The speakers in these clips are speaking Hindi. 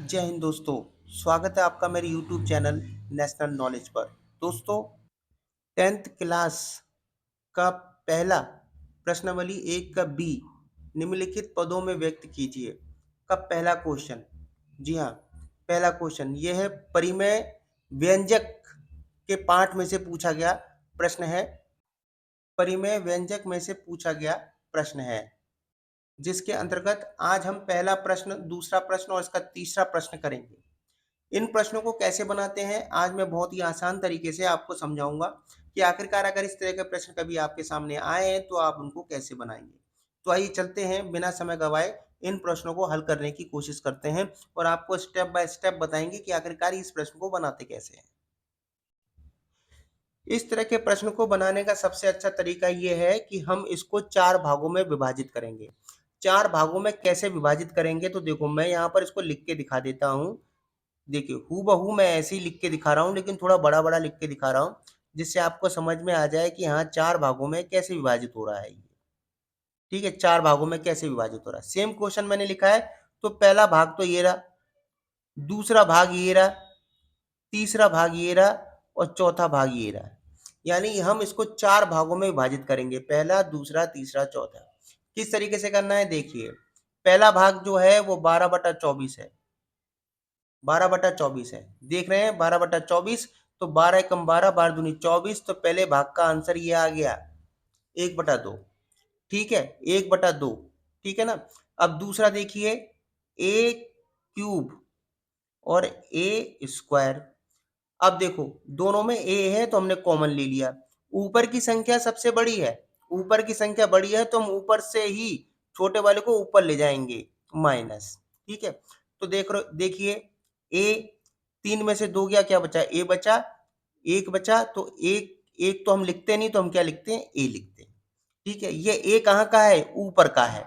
जय हिंद दोस्तों। स्वागत है आपका मेरे यूट्यूब चैनल नेशनल नॉलेज पर। दोस्तों, 10th क्लास का पहला प्रश्नावली 1 का बी निम्नलिखित पदों में व्यक्त कीजिए का पहला क्वेश्चन। जी हाँ, पहला क्वेश्चन यह है, परिमेय व्यंजक के पाठ में से पूछा गया प्रश्न है। परिमेय व्यंजक में से पूछा गया प्रश्न है, जिसके अंतर्गत आज हम पहला प्रश्न, दूसरा प्रश्न और इसका तीसरा प्रश्न करेंगे। इन प्रश्नों को कैसे बनाते हैं आज मैं बहुत ही आसान तरीके से आपको समझाऊंगा कि आखिरकार अगर इस तरह के प्रश्न कभी आपके सामने आए हैं तो आप उनको कैसे बनाएंगे। तो आइए चलते हैं, बिना समय गवाए इन प्रश्नों को हल करने की कोशिश करते हैं और आपको स्टेप बाय स्टेप बताएंगे कि आखिरकार इस प्रश्न को बनाते कैसे हैं। इस तरह के प्रश्न को बनाने का सबसे अच्छा तरीका यह है कि हम इसको 4 भागों में विभाजित करेंगे। 4 भागों में कैसे विभाजित करेंगे, तो देखो मैं यहाँ पर इसको लिख के दिखा देता हूँ। देखिए, हूबहू मैं ऐसे ही लिख के दिखा रहा हूँ, लेकिन थोड़ा बड़ा बड़ा लिख के दिखा रहा हूँ, जिससे आपको समझ में आ जाए कि हाँ 4 भागों में कैसे विभाजित हो रहा है ये। ठीक है, 4 भागों में कैसे विभाजित हो रहा है। सेम क्वेश्चन मैंने लिखा है, तो पहला भाग तो ये रहा, दूसरा भाग ये रहा, तीसरा भाग ये रहा और चौथा भाग ये रहा। यानी हम इसको 4 भागों में विभाजित करेंगे, पहला, दूसरा, तीसरा, चौथा। किस तरीके से करना है, देखिए पहला भाग जो है वो 12/24 है। 12/24 है, देख रहे हैं 12/24। तो 12 एकम 12, 12 दूनी 24। तो पहले भाग का आंसर ये आ गया 1/2। ठीक है, 1/2। ठीक है ना। अब दूसरा देखिए, ए क्यूब और ए स्क्वायर। अब देखो दोनों में ए है तो हमने कॉमन ले लिया। ऊपर की संख्या सबसे बड़ी है, ऊपर की संख्या बड़ी है तो हम ऊपर से ही छोटे वाले को ऊपर ले जाएंगे, माइनस। ठीक है, तो देखिए ए, 3 में से 2 गया, क्या बचा, ए बचा, 1 बचा। तो एक एक तो हम लिखते नहीं, तो हम क्या लिखते हैं, ए लिखते हैं। ठीक है, ये ए कहाँ का है, ऊपर का है।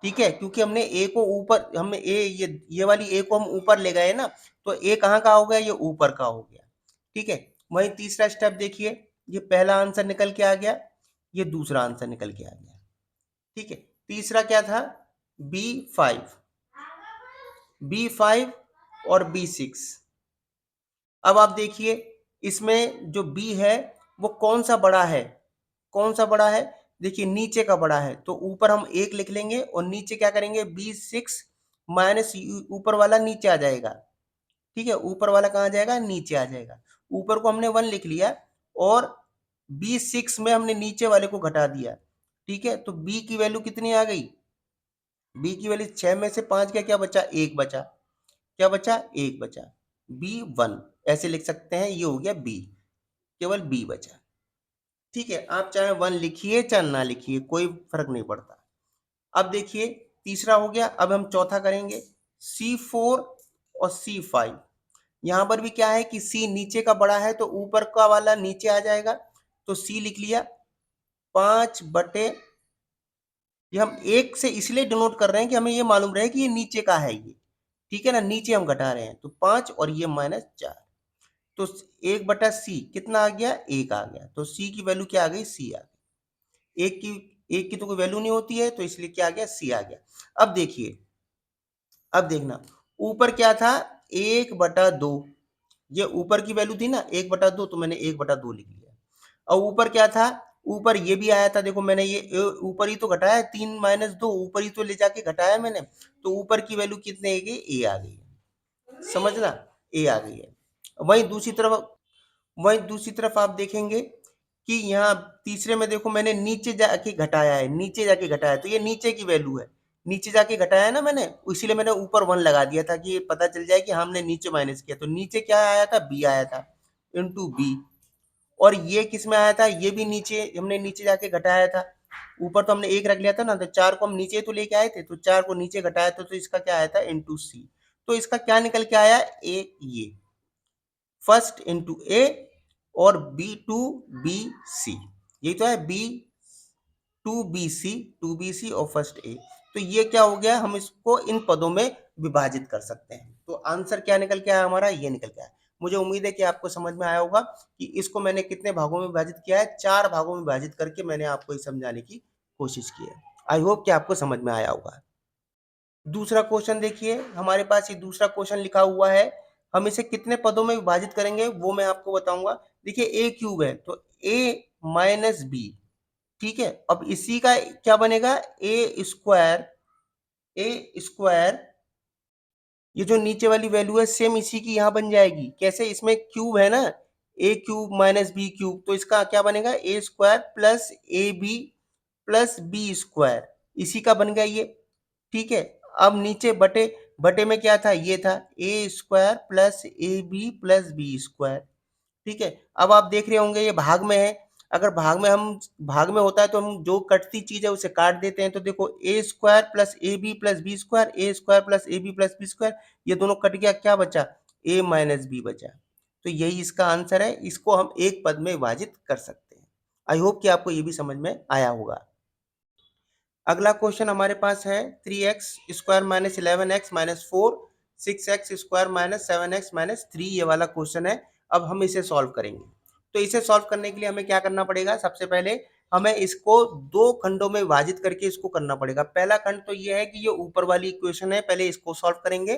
ठीक है, क्योंकि हमने ए को ऊपर, हमने ए ये वाली ए को हम ऊपर ले गए ना, तो ए कहाँ का हो गया, ये ऊपर का हो गया। ठीक है, वही तीसरा स्टेप देखिए, ये पहला आंसर निकल के आ गया, ये दूसरा आंसर निकल के आ गया। ठीक है, तीसरा क्या था, B5, B5 और B6। अब आप देखिए, इसमें जो B है वो कौन सा बड़ा है, कौन सा बड़ा है, देखिए नीचे का बड़ा है, तो ऊपर हम 1 लिख लेंगे और नीचे क्या करेंगे, B6 माइनस ऊपर वाला नीचे आ जाएगा। ठीक है, ऊपर वाला कहाँ जाएगा, नीचे आ जाएगा। ऊपर को हमने 1 लिख लिया और B6 में हमने नीचे वाले को घटा दिया। ठीक है, तो B की वैल्यू कितनी आ गई, B की वैल्यू 6 में से 5 गया, क्या बचा, 1 बचा। क्या बचा, 1 बचा। B1 ऐसे लिख सकते हैं, ये हो गया B, केवल B बचा। ठीक है, आप चाहे 1 लिखिए चाहे ना लिखिए, कोई फर्क नहीं पड़ता। अब देखिए तीसरा हो गया, अब हम चौथा करेंगे, C4 और C5। यहाँ पर भी क्या है कि C नीचे का बड़ा है तो ऊपर का वाला नीचे आ जाएगा, तो C लिख लिया 5/, ये हम 1 से इसलिए डिनोट कर रहे हैं कि हमें ये मालूम रहे कि ये नीचे का है ये। ठीक है ना, नीचे हम घटा रहे हैं, तो 5 और ये -4। तो 1/C कितना आ गया, 1 आ गया। तो C की वैल्यू क्या आ गई, C आ गई। एक की तो कोई वैल्यू नहीं होती है, तो इसलिए क्या आ गया, C आ गया। अब देखिए, अब देखना ऊपर क्या था, 1/2। ये ऊपर की वैल्यू थी ना 1/2, तो मैंने 1/2 लिख लिया। और ऊपर क्या था, ऊपर ये भी आया था, देखो मैंने ये ऊपर ही तो घटाया, 3 - 2 ऊपर ही तो ले जाके घटाया मैंने। तो ऊपर की वैल्यू कितने आ गई, ए आ गई है, समझना, ए आ गई है। वहीं दूसरी तरफ आप देखेंगे कि यहाँ तीसरे में देखो मैंने नीचे जाके घटाया है, नीचे जाके घटाया है, तो ये नीचे की वैल्यू है, नीचे जाके घटाया है ना मैंने, इसीलिए मैंने ऊपर 1 लगा दिया था कि ये पता चल जाए कि हमने नीचे माइनस किया। तो नीचे क्या आया था, बी आया था, इंटू बी। और ये किस में आया था, ये भी नीचे, हमने नीचे जाके घटाया था। ऊपर तो हमने 1 रख लिया था ना, तो 4 को हम नीचे तो लेके आए थे, तो 4 को नीचे घटाया था, तो इसका क्या आया था, इंटू सी। तो इसका क्या निकल के आया, ए, ये फर्स्ट इंटू ए और B2BC, यही तो है, B2BC और फर्स्ट ए। तो ये क्या हो गया, हम इसको इन पदों में विभाजित कर सकते हैं। तो आंसर क्या निकल के आया हमारा, ये निकल के आया। मुझे उम्मीद है कि आपको समझ में आया होगा कि इसको मैंने कितने भागों में विभाजित किया है, 4 भागों में विभाजित करके मैंने आपको ये समझाने की कोशिश की है। आई होप कि आपको समझ में आया होगा। दूसरा क्वेश्चन देखिए, हमारे पास ये दूसरा क्वेश्चन लिखा हुआ है, हम इसे कितने पदों में विभाजित करेंगे वो मैं आपको बताऊंगा। देखिए ए क्यूब है तो ए माइनस बी, ठीक है। अब इसी का क्या बनेगा, ए स्क्वायर, ये जो नीचे वाली वैल्यू है सेम इसी की यहाँ बन जाएगी। कैसे, इसमें क्यूब है ना, a cube minus b cube, तो इसका क्या बनेगा, a square plus a b plus b square, इसी का बन गया ये, ठीक है। अब नीचे बटे, बटे में क्या था, ये था a square plus a b plus b square, ठीक है। अब आप देख रहे होंगे ये भाग में है, अगर भाग में होता है तो हम जो कटती चीज है उसे काट देते हैं। तो देखो a square plus a b plus b square, a square plus a b plus b square, ये दोनों कट गया, क्या बचा, ए माइनस बी बचा। तो यही इसका आंसर है, इसको हम एक पद में विभाजित कर सकते हैं। आई होप कि आपको ये भी समझ में आया होगा। अगला क्वेश्चन हमारे पास है 3x square minus 11x minus 4, 6x square minus 7x minus 3, ये वाला क्वेश्चन है। अब हम इसे सॉल्व करेंगे। तो इसे सॉल्व करने के लिए हमें क्या करना पड़ेगा, सबसे पहले हमें इसको दो खंडों में विभाजित करके इसको करना पड़ेगा। पहला खंड तो ये है कि ये ऊपर वाली इक्वेशन है, पहले इसको सॉल्व करेंगे,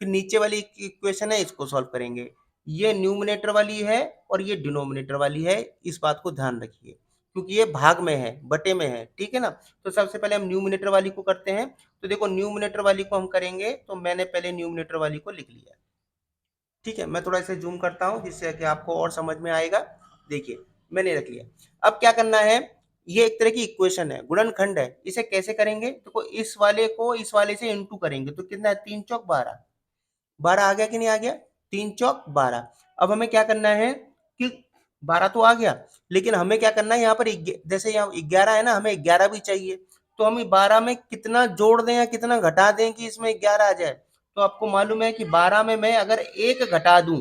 फिर नीचे वाली इक्वेशन है इसको सॉल्व करेंगे। ये न्यूमिनेटर वाली है और ये डिनोमिनेटर वाली है, इस बात को ध्यान रखिए, क्योंकि ये भाग में है, बटे में है, ठीक है ना। तो सबसे पहले हम न्यूमिनेटर वाली को करते हैं। तो देखो न्यूमिनेटर वाली को हम करेंगे, तो मैंने पहले न्यूमिनेटर वाली को लिख लिया, ठीक है। मैं थोड़ा इसे जूम करता हूं जिससे कि आपको और समझ में आएगा। देखिए मैंने रख लिया। अब क्या करना है, ये एक तरह की इक्वेशन है, गुणनखंड है, इसे कैसे करेंगे, तो इस वाले को इस वाले से इंटू करेंगे, तो कितना है, 3 चौक 12, 12 आ गया कि नहीं आ गया, 3 चौक 12। अब हमें क्या करना है कि 12 तो आ गया, लेकिन हमें क्या करना है, यहाँ पर जैसे यहाँ 11 है ना, हमें 11 भी चाहिए। तो हम 12 में कितना जोड़ दें या कितना घटा दें कि इसमें 11 आ जाए। तो आपको मालूम है कि 12 में मैं अगर एक घटा दूं,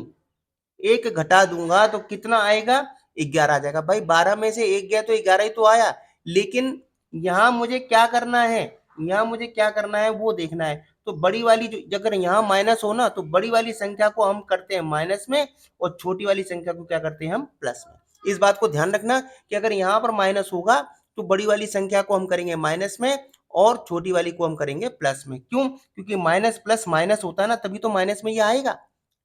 एक घटा दूंगा तो कितना आएगा, 11 आ जाएगा। भाई 12 में से एक गया तो 11 ही तो आया, लेकिन यहाँ मुझे क्या करना है, यहाँ मुझे क्या करना है वो देखना है। तो बड़ी वाली जो, अगर यहाँ माइनस हो ना, तो बड़ी वाली संख्या को हम करते हैं माइनस में और छोटी वाली संख्या को क्या करते हैं हम प्लस में। इस बात को ध्यान रखना कि अगर यहाँ पर माइनस होगा तो बड़ी वाली संख्या को हम करेंगे माइनस में और छोटी वाली को हम करेंगे प्लस में। क्यों, क्योंकि माइनस प्लस माइनस होता है ना, तभी तो माइनस में ये आएगा,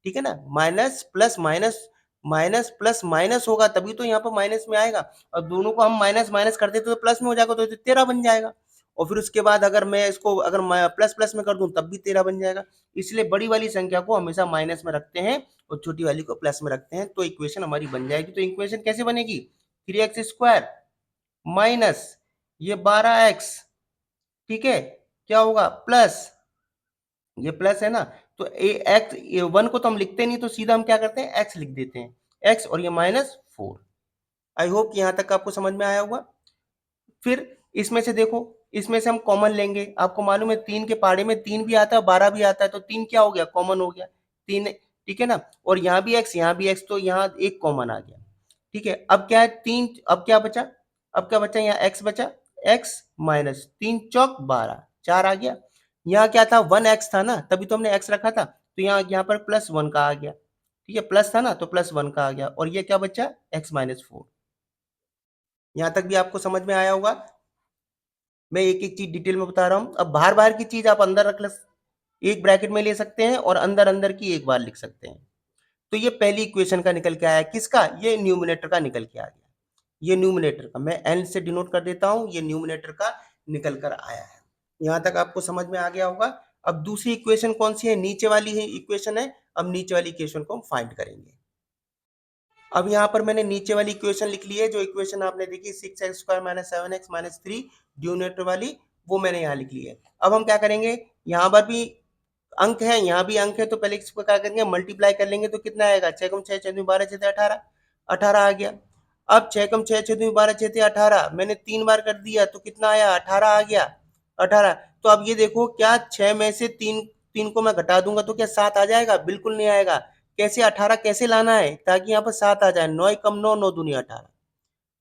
ठीक है ना। Minus plus minus, minus plus minus होगा तभी तो यहाँ पर माइनस में आएगा, और दोनों को हम माइनस माइनस कर देते तो प्लस में हो जाएगा, तो 13 बन जाएगा। और फिर उसके बाद अगर मैं इसको अगर प्लस प्लस में कर दूं तब भी 13 बन जाएगा। इसलिए बड़ी वाली संख्या को हमेशा माइनस में रखते हैं और छोटी वाली को प्लस में रखते हैं, तो इक्वेशन हमारी बन जाएगी। तो इक्वेशन कैसे बनेगी, 3x स्क्वायर माइनस ये 12x, ठीक है, क्या होगा प्लस, ये प्लस है ना, तो ए एक्स, ये वन को तो हम लिखते नहीं, तो सीधा हम क्या करते हैं एक्स लिख देते हैं, एक्स और ये माइनस 4। आई होप कि यहां तक आपको समझ में आया होगा। फिर इसमें से देखो, इसमें से हम कॉमन लेंगे, आपको मालूम है 3 के पहाड़े में 3 भी आता है 12 भी आता है, तो 3 क्या हो गया, कॉमन हो गया, 3, ठीक है ना। और यहाँ भी एक्स, यहाँ भी एक्स, तो यहाँ एक कॉमन आ गया, ठीक है। अब क्या है, 3, अब क्या बचा, अब क्या बचा, यहाँ एक्स बचा, एक्स माइनस 3 चौक 12, 4 आ गया। यहाँ क्या था, 1x था ना, तभी तो हमने x रखा था, तो यहाँ पर +1 का आ गया, ठीक है, प्लस था ना तो +1 का आ गया, और ये क्या बचा, x माइनस 4। यहाँ तक भी आपको समझ में आया होगा। मैं एक एक चीज डिटेल में बता रहा हूँ। अब बाहर बाहर की चीज आप अंदर रख एक ब्रैकेट में ले सकते हैं और अंदर अंदर की एक बार लिख सकते हैं। तो ये पहली इक्वेशन का निकल के आया, किसका, ये न्यूमिनेटर का निकल के आ गया, ये न्यूमिनेटर का, मैं एन से डिनोट कर देता हूं, ये न्यूमिनेटर का निकल कर आया है। यहां तक आपको समझ में आ गया होगा। अब दूसरी इक्वेशन कौन सी है, नीचे वाली है इक्वेशन है। अब नीचे वाली इक्वेशन को हम फाइंड करेंगे। अब यहाँ पर मैंने नीचे वाली इक्वेशन लिख ली है, जो इक्वेशन आपने देखी 6x square minus 7x minus 3 ड्यूनेटर वाली, वो मैंने यहाँ लिख ली है। अब हम क्या करेंगे, यहाँ पर भी अंक है, यहाँ भी अंक है, तो पहले इसको क्या करेंगे, मल्टीप्लाई कर लेंगे, तो कितना आएगा, 6 कम 6 6 दूनी 12 6 18, 18 आ गया। अब 6 कम 6 6 दूनी 12 6 18, मैंने 3 बार कर दिया तो कितना आया, 18 आ गया, 18। तो अब ये देखो, क्या 6 में से 3, 3 को मैं घटा दूंगा तो क्या 7 आ जाएगा, बिल्कुल नहीं आएगा। कैसे, 18 कैसे लाना है ताकि यहाँ पर 7 आ जाए, 9 कम 9 9 दूनी 18,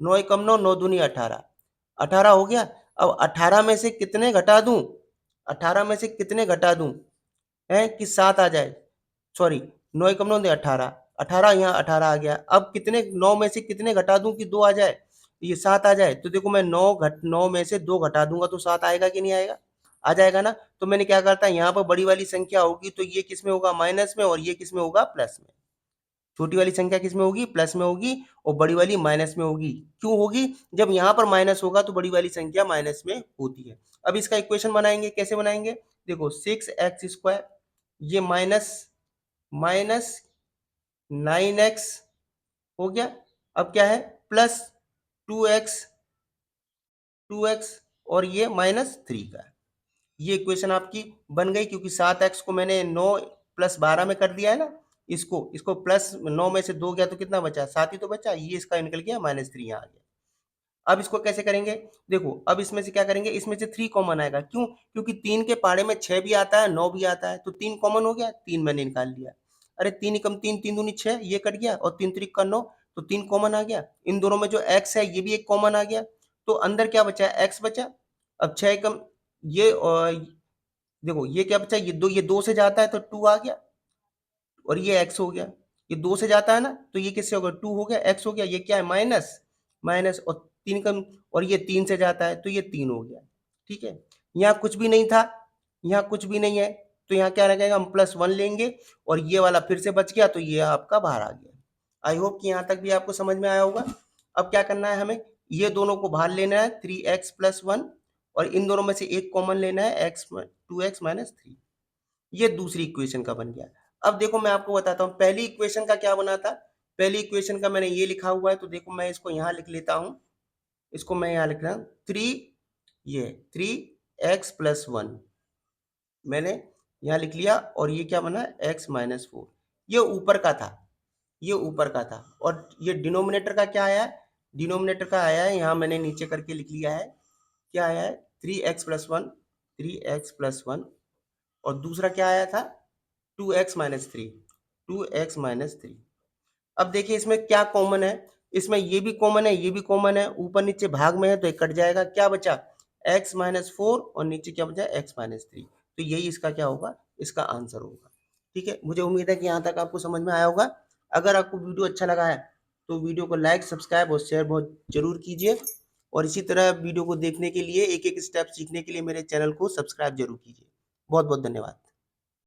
9 कम 9 9 दूनी 18, 18 हो गया। अब 18 में से कितने घटा दूं, 18 में से कितने घटा दूं है कि 7 आ जाए, सॉरी 9 कम 9 18, 18 यहाँ 18 आ गया। अब कितने, 9 में से कितने घटा दूं कि 2 आ जाए, ये 7 आ जाए। तो देखो मैं 9 में से 2 घटा दूंगा तो 7 आएगा कि नहीं आएगा, आ जाएगा ना। तो मैंने क्या करता है, यहाँ पर बड़ी वाली संख्या होगी तो ये किस में होगा, माइनस में, और ये किस में होगा, प्लस में। छोटी वाली संख्या किस में होगी, प्लस में होगी, और बड़ी वाली माइनस में होगी। क्यों होगी, जब यहाँ पर माइनस होगा तो बड़ी वाली संख्या माइनस में होती है। अब इसका इक्वेशन बनाएंगे, कैसे बनाएंगे, देखो 6x², ये माइनस माइनस 9x हो गया। अब क्या है, प्लस 2x 2x, और ये -3 का है। ये इक्वेशन आपकी बन गई, क्योंकि 7x को मैंने 9 + 12 में कर दिया है ना। इसको प्लस 9 में से 2 गया तो कितना बचा, 7 ही तो बचा, ये इसका निकल गया, -3 यहाँ आ गया। अब इसको कैसे करेंगे, देखो अब इसमें से क्या करेंगे, इसमें से 3 कॉमन आएगा। क्यों, क्योंकि 3 के पाड़े में 6 भी आता है, 9 भी आता है, तो 3 कॉमन हो गया, 3 मैंने निकाल लिया। अरे 3 एकम 3, 3 दूनी 6, ये कट गया, और 3 त्रिक का 9, तो 3 कॉमन आ गया। इन दोनों में जो x है ये भी एक कॉमन आ गया, तो अंदर क्या बचा है, x बचा। अब 6 एकम ये, और देखो ये क्या बचा, ये 2 से जाता है तो 2 आ गया, और ये x हो गया। ये 2 से जाता है ना, तो ये किससे होगा, 2 हो गया, x हो गया। ये क्या है, माइनस माइनस, और 3 का, और ये 3 से जाता है तो ये 3 हो गया। ठीक है, यहाँ कुछ भी नहीं था, यहाँ कुछ भी नहीं है, तो यहाँ क्या लगेगा, हम +1 लेंगे, और ये वाला फिर से बच गया, तो ये आपका बाहर आ गया। आई होप कि यहाँ तक भी आपको समझ में आया होगा। अब क्या करना है हमें, ये दोनों को बाहर लेना है, 3x + 1, और इन दोनों में से एक कॉमन लेना है, 2x - 3। ये दूसरी इक्वेशन का बन गया। अब देखो मैं आपको बताता हूँ पहली इक्वेशन का क्या बना था। पहली इक्वेशन का मैंने ये लिखा हुआ है, तो देखो मैं इसको यहाँ लिख लेता हूँ। इसको मैं यहाँ लिख रहा हूँ, 3x + 1 मैंने यहाँ लिख लिया, और ये क्या बना, x - 4। ये ऊपर का था, ये ऊपर का था, और ये डिनोमिनेटर का क्या आया है, डिनोमिनेटर का आया है, यहाँ मैंने नीचे करके लिख लिया है। क्या आया है, 3x + 1, 3x + 1, और दूसरा क्या आया था, 2x - 3, 2x - 3। अब देखिए इसमें क्या कॉमन है, इसमें ये भी कॉमन है, ये भी कॉमन है, ऊपर नीचे भाग में है तो ये कट जाएगा। क्या बचा, x - 4, और नीचे क्या बचा, x - 3। तो यही इसका क्या होगा, इसका आंसर होगा। ठीक है, मुझे उम्मीद है कि यहाँ तक आपको समझ में आया होगा। अगर आपको वीडियो अच्छा लगा है तो वीडियो को लाइक, सब्सक्राइब और शेयर बहुत जरूर कीजिए, और इसी तरह वीडियो को देखने के लिए, एक एक स्टेप सीखने के लिए मेरे चैनल को सब्सक्राइब जरूर कीजिए। बहुत बहुत धन्यवाद।